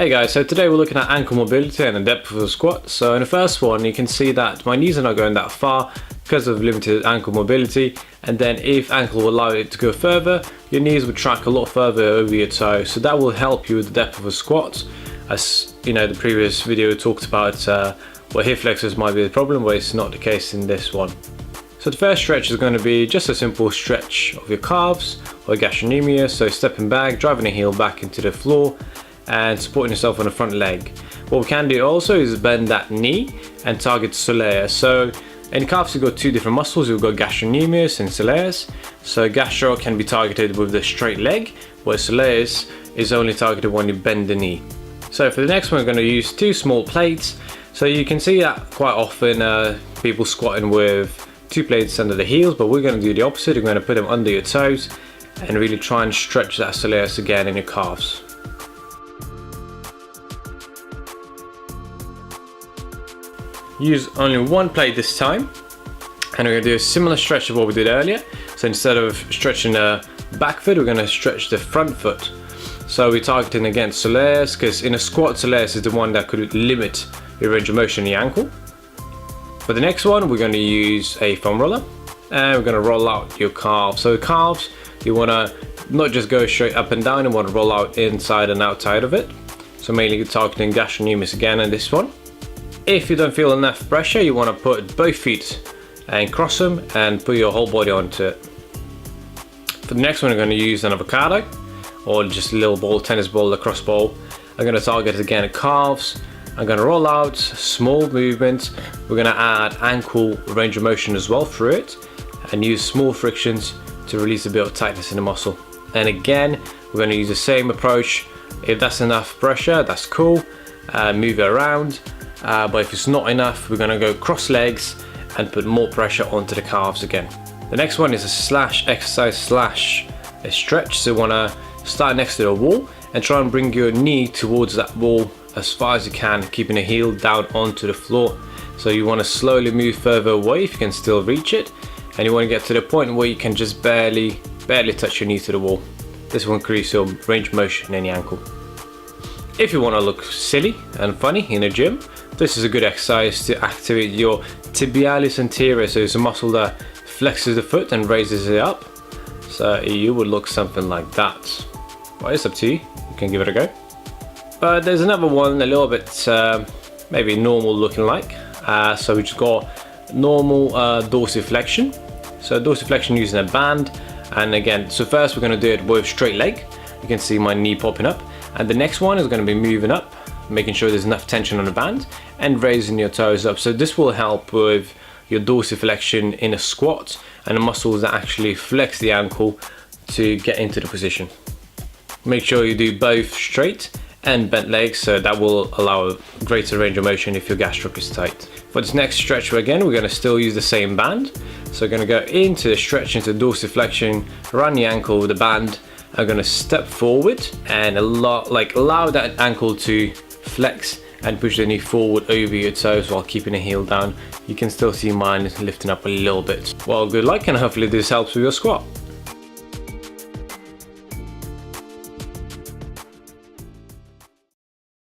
Hey guys, so today we're looking at ankle mobility and the depth of the squat. So in the first one you can see that my knees are not going that far because of limited ankle mobility, and then if ankle will allow it to go further, your knees will track a lot further over your toe, so that will help you with the depth of a squat. As you know, the previous video talked about where hip flexors might be the problem, but it's not the case in this one. So the first stretch is going to be just a simple stretch of your calves or gastrocnemius, so stepping back, driving the heel back into the floor and supporting yourself on the front leg. What we can do also is bend that knee and target soleus. So in calves you've got two different muscles, you've got gastrocnemius and soleus. So gastro can be targeted with the straight leg, where soleus is only targeted when you bend the knee. So for the next one we're going to use two small plates. So you can see that quite often people squatting with two plates under the heels, but we're going to do the opposite. We're going to put them under your toes and really try and stretch that soleus again in your calves. Use only one plate this time, and we're going to do a similar stretch of what we did earlier. So instead of stretching the back foot, we're going to stretch the front foot. So we're targeting again soleus, because in a squat soleus is the one that could limit your range of motion in the ankle. For the next one we're going to use a foam roller, and we're going to roll out your calves. So calves, you want to not just go straight up and down, you want to roll out inside and outside of it. So mainly targeting gastrocnemius again in this one. If you don't feel enough pressure, you want to put both feet and cross them and put your whole body onto it. For the next one, we're going to use an avocado or just a little ball, tennis ball, lacrosse ball. I'm going to target again at calves. I'm going to roll out, small movements. We're going to add ankle range of motion as well through it and use small frictions to release a bit of tightness in the muscle. And again, we're going to use the same approach. If that's enough pressure, that's cool. Move it around. But if it's not enough, we're going to go cross legs and put more pressure onto the calves again. The next one is a slash exercise slash a stretch. So you want to start next to the wall and try and bring your knee towards that wall as far as you can, keeping the heel down onto the floor. So you want to slowly move further away if you can still reach it, and you want to get to the point where you can just barely touch your knee to the wall. This will increase your range of motion in the ankle. If you want to look silly and funny in a gym, this is a good exercise to activate your tibialis anterior. So it's a muscle that flexes the foot and raises it up. So you would look something like that. Well, it's up to you. You can give it a go. But there's another one a little bit maybe normal looking like. So we just got normal dorsiflexion. So dorsiflexion using a band. And again, so first we're going to do it with straight leg. You can see my knee popping up. And the next one is going to be moving up, making sure there's enough tension on the band and raising your toes up. So this will help with your dorsiflexion in a squat and the muscles that actually flex the ankle to get into the position. Make sure you do both straight and bent legs, so that will allow a greater range of motion if your gastroc is tight. For this next stretch again, we're going to still use the same band. So we're going to go into the stretch, into dorsiflexion, around the ankle with the band. I'm going to step forward and allow that ankle to flex and push the knee forward over your toes while keeping the heel down. You can still see mine lifting up a little bit. Well, good luck, and hopefully this helps with your squat.